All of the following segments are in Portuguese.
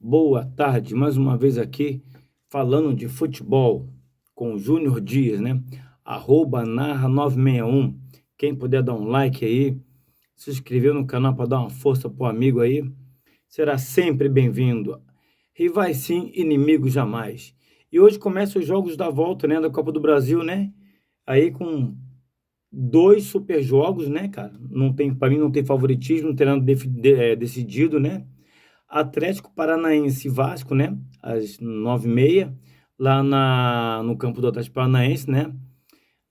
Boa tarde, mais uma vez aqui falando de futebol com o Júnior Dias, né? Arroba Narra 961. Quem puder dar um like aí, se inscrever no canal para dar uma força pro amigo aí, será sempre bem-vindo. Rivais sim, inimigos jamais. E hoje começam os jogos da volta, né, da Copa do Brasil, né? Aí com dois super jogos, né, cara? Não tem, para mim não tem favoritismo, não tem nada decidido, né? Atlético Paranaense e Vasco, né? Às 9h30, lá no campo do Atlético Paranaense, né?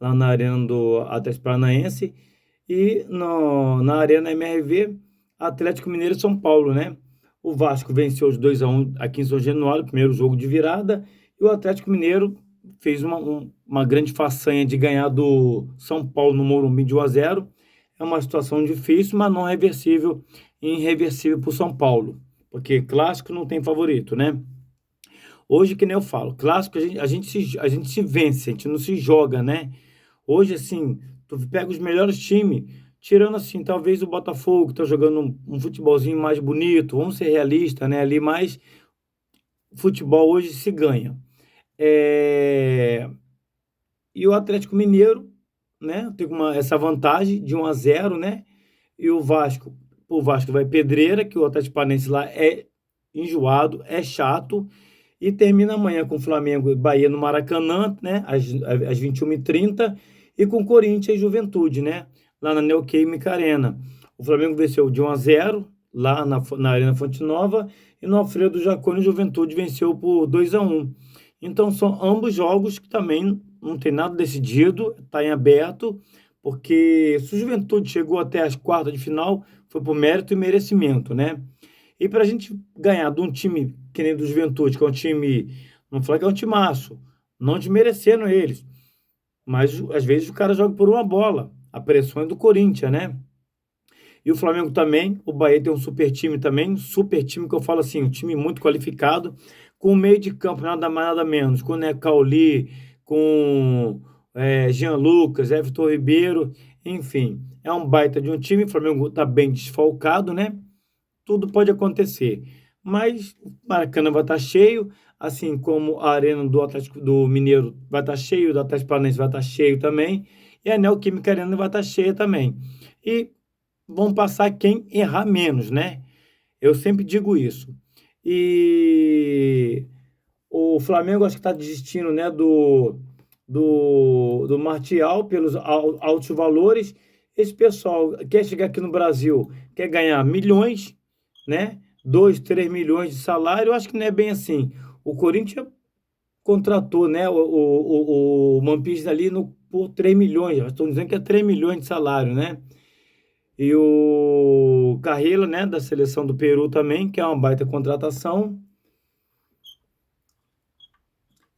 Lá na arena do Atlético Paranaense. E na Arena MRV, Atlético Mineiro e São Paulo, né? O Vasco venceu os 2-1 aqui em São Januário, primeiro jogo de virada. E o Atlético Mineiro fez uma grande façanha de ganhar do São Paulo no Morumbi de 1-0. É uma situação difícil, mas não reversível e irreversível para o São Paulo. Porque clássico não tem favorito, né? Hoje, que nem eu falo, clássico a gente se vence, a gente não se joga, né? Hoje, assim, tu pega os melhores times, tirando assim, talvez o Botafogo, que tá jogando um futebolzinho mais bonito, vamos ser realistas, né? Ali mais futebol hoje se ganha. É, E o Atlético Mineiro, né? Tem essa vantagem de 1-0, né? E o Vasco vai pedreira, que o Atlético Paranaense lá é enjoado, é chato. E termina amanhã com Flamengo e Bahia no Maracanã, né? Às 21h30. E com Corinthians e Juventude, né? Lá na Neoquímica Arena. O Flamengo venceu de 1-0 lá na Arena Fonte Nova. E no Alfredo Jaconi, Juventude venceu por 2-1. Então são ambos jogos que também não tem nada decidido, está em aberto, porque se o Juventude chegou até as quartas de final, foi por mérito e merecimento, né? E para a gente ganhar de um time que nem do Juventude, que é um time, não falar que é um timaço, não desmerecendo eles, mas às vezes o cara joga por uma bola. A pressão é do Corinthians, né? E o Flamengo também, o Bahia tem um super time também, super time que eu falo assim, um time muito qualificado, com meio de campo, nada mais, nada menos, com né, Cauli, com Jean Lucas, Everton Ribeiro, enfim, é um baita de um time, o Flamengo está bem desfalcado, né? Tudo pode acontecer. Mas o Maracanã vai estar cheio, assim como a Arena do Atlético do Mineiro vai estar cheio, do Atlético Paranaense vai estar cheio também, e a Neoquímica Arena vai estar cheia também. E vão passar quem errar menos, né? Eu sempre digo isso. E o Flamengo acho que está desistindo, né, do Martial pelos altos valores. Esse pessoal quer chegar aqui no Brasil, quer ganhar milhões, né? 2, 3 milhões de salário. Eu acho que não é bem assim. O Corinthians contratou, né, o Mampis ali por 3 milhões. Estão dizendo que é 3 milhões de salário, né? E o Carrillo, né, da seleção do Peru também, que é uma baita contratação.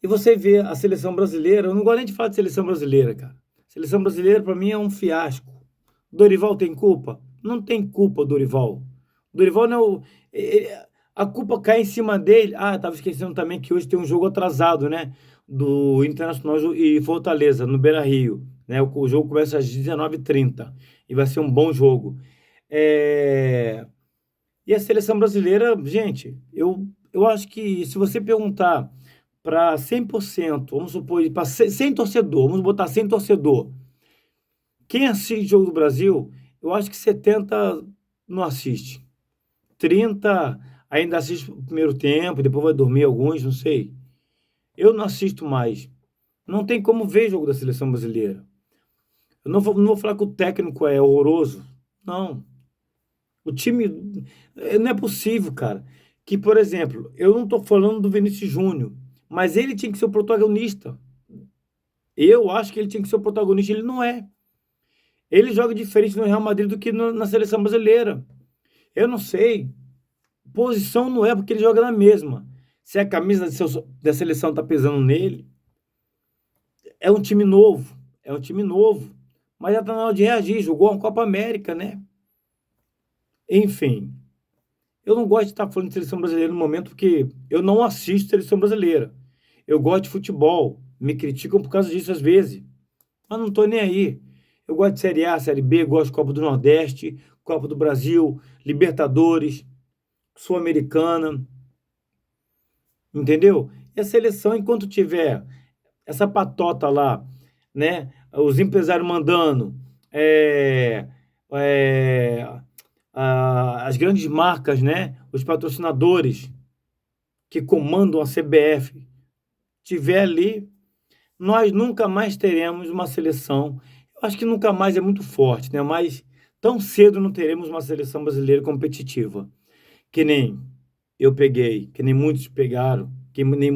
E você vê a seleção brasileira, eu não gosto nem de falar de seleção brasileira, cara. Seleção brasileira, para mim, é um fiasco. Dorival tem culpa? Não tem culpa, Dorival. Dorival não é o. A culpa cai em cima dele. Ah, tava esquecendo também que hoje tem um jogo atrasado, né? Do Internacional e Fortaleza, no Beira Rio. Né? O jogo começa às 19h30 e vai ser um bom jogo. É... E a seleção brasileira, gente, eu acho que se você perguntar para 100%, vamos supor, para 100 torcedor, vamos botar 100 torcedor, quem assiste jogo do Brasil, eu acho que 70 não assiste. 30 ainda assiste o primeiro tempo, depois vai dormir alguns, não sei. Eu não assisto mais. Não tem como ver jogo da seleção brasileira. Eu não vou falar que o técnico é horroroso. Não. O time. Não é possível, cara. Que, por exemplo, eu não estou falando do Vinícius Júnior, mas ele tinha que ser o protagonista. Eu acho que ele tinha que ser o protagonista, ele não é. Ele joga diferente no Real Madrid do que na seleção brasileira. Eu não sei. Posição não é porque ele joga na mesma. Se a camisa da seleção tá pesando nele, é um time novo. É um time novo. Mas já tá na hora de reagir. Jogou uma Copa América, né? Enfim. Eu não gosto de estar falando de seleção brasileira no momento porque eu não assisto seleção brasileira. Eu gosto de futebol. Me criticam por causa disso às vezes. Mas não tô nem aí. Eu gosto de Série A, Série B, gosto de Copa do Nordeste, Copa do Brasil, Libertadores, Sul-Americana. entendeu? E a seleção, enquanto tiver essa patota lá, né? Os empresários mandando, é, é, as grandes marcas, né? Os patrocinadores que comandam a CBF, tiver ali, nós nunca mais teremos uma seleção. Eu acho que nunca mais é muito forte, né? Mas tão cedo não teremos uma seleção brasileira competitiva. Que nem eu peguei, que nem muitos pegaram, que nem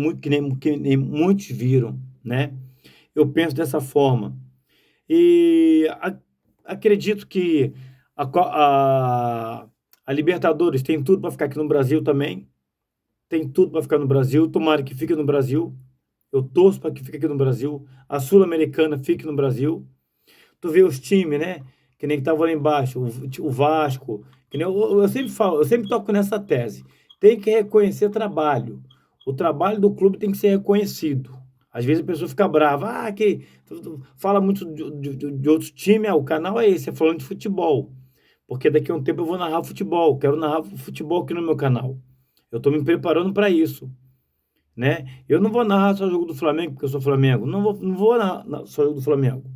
muitos viram, né? Eu penso dessa forma. E acredito que a, a Libertadores tem tudo para ficar aqui no Brasil também. Tem tudo para ficar no Brasil. Tomara que fique no Brasil. Eu torço para que fique aqui no Brasil. A Sul-Americana fique no Brasil. Tu vê os times, né? Que nem que tava lá embaixo, o Vasco. Que nem eu sempre falo, eu sempre toco nessa tese. Tem que reconhecer trabalho. O trabalho do clube tem que ser reconhecido. Às vezes a pessoa fica brava, que fala muito de outros times, o canal é esse, é falando de futebol. Porque daqui a um tempo eu vou narrar futebol, quero narrar futebol aqui no meu canal. Eu estou me preparando para isso, né? Eu não vou narrar só o jogo do Flamengo, porque eu sou Flamengo. Não vou narrar só o jogo do Flamengo,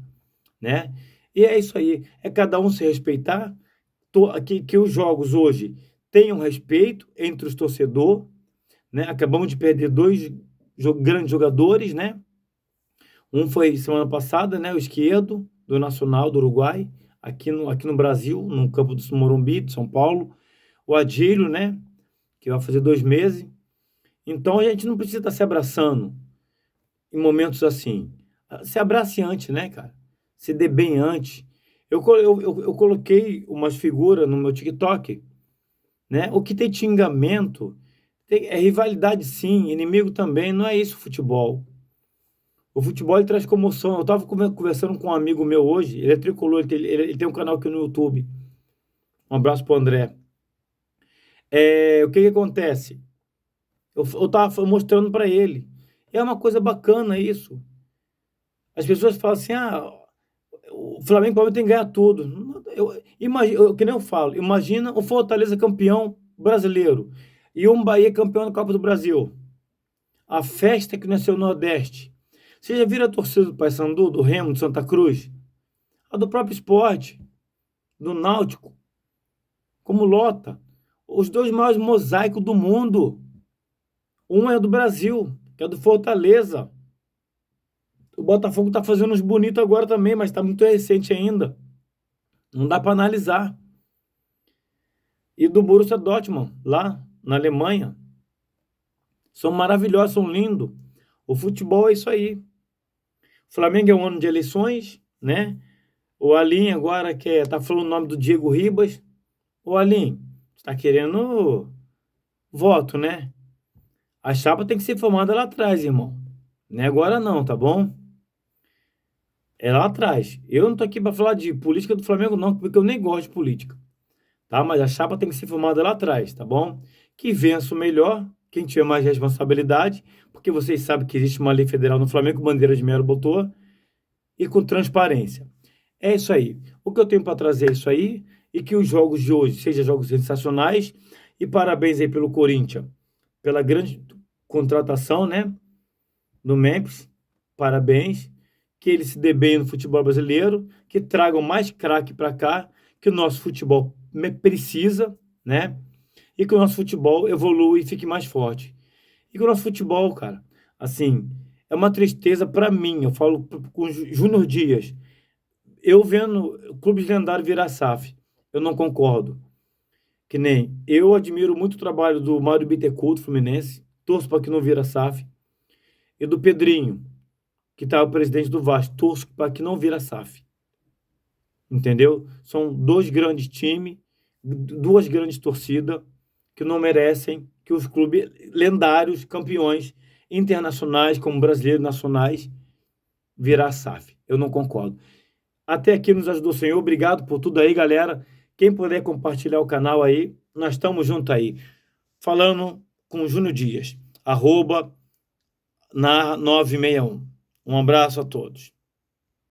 né? E é isso aí, é cada um se respeitar, que os jogos hoje tenham respeito entre os torcedores, né? Acabamos de perder dois grandes jogadores, né? Um foi semana passada, né? O esquerdo do Nacional do Uruguai, aqui no Brasil, no campo do Morumbi, de São Paulo. O Adílio, né? Que vai fazer 2 meses. Então a gente não precisa estar se abraçando em momentos assim. Se abrace antes, né, cara? Se dê bem antes. Eu coloquei umas figuras no meu TikTok, né? O que tem de xingamento é rivalidade, sim, inimigo também. Não é isso futebol. O futebol ele traz comoção. Eu estava conversando com um amigo meu hoje, ele é tricolor, ele tem um canal aqui no YouTube. Um abraço pro André. O que acontece? Eu tava mostrando para ele. É uma coisa bacana isso. As pessoas falam assim, o Flamengo Palmeiras tem que ganhar tudo. Que nem eu falo, imagina o Fortaleza campeão brasileiro e um Bahia campeão da Copa do Brasil. A festa que nasceu no Nordeste. Você já viram a torcida do Paysandu, do Remo, do Santa Cruz? A do próprio Sport, do Náutico, como lota. Os dois maiores mosaicos do mundo. Um é do Brasil, que é do Fortaleza. O Botafogo tá fazendo uns bonitos agora também, mas tá muito recente ainda. Não dá para analisar. E do Borussia Dortmund, lá na Alemanha. São maravilhosos, são lindos. O futebol é isso aí. O Flamengo é um ano de eleições, né? O Alim agora tá falando o nome do Diego Ribas. O Alim, está querendo voto, né? A chapa tem que ser formada lá atrás, irmão. Não é agora não, tá bom? É lá atrás. Eu não tô aqui para falar de política do Flamengo não, porque eu nem gosto de política. Tá? Mas a chapa tem que ser formada lá atrás, tá bom? Que vença o melhor, quem tiver mais responsabilidade, porque vocês sabem que existe uma lei federal no Flamengo, Bandeira de Melo botou, e com transparência. É isso aí. O que eu tenho para trazer é isso aí, e que os jogos de hoje sejam jogos sensacionais, e parabéns aí pelo Corinthians, pela grande contratação, né, do Memphis, parabéns, que ele se dê bem no futebol brasileiro, que tragam mais craque para cá, que o nosso futebol precisa, né? E que o nosso futebol evolua e fique mais forte. E que o nosso futebol, cara, assim, é uma tristeza para mim. Eu falo com o Júnior Dias. Eu vendo clubes lendários virar SAF, eu não concordo. Que nem eu admiro muito o trabalho do Mário Bittencourt, do Fluminense, torço para que não vira SAF, e do Pedrinho, que está o presidente do Vasco, torço para que não vira SAF. Entendeu? São dois grandes times, duas grandes torcidas que não merecem que os clubes lendários, campeões internacionais, como brasileiros nacionais, virar SAF. Eu não concordo. Até aqui nos ajudou o Senhor. Obrigado por tudo aí, galera. Quem puder compartilhar o canal aí, nós estamos juntos aí. Falando com o Júnior Dias, @na961. Um abraço a todos.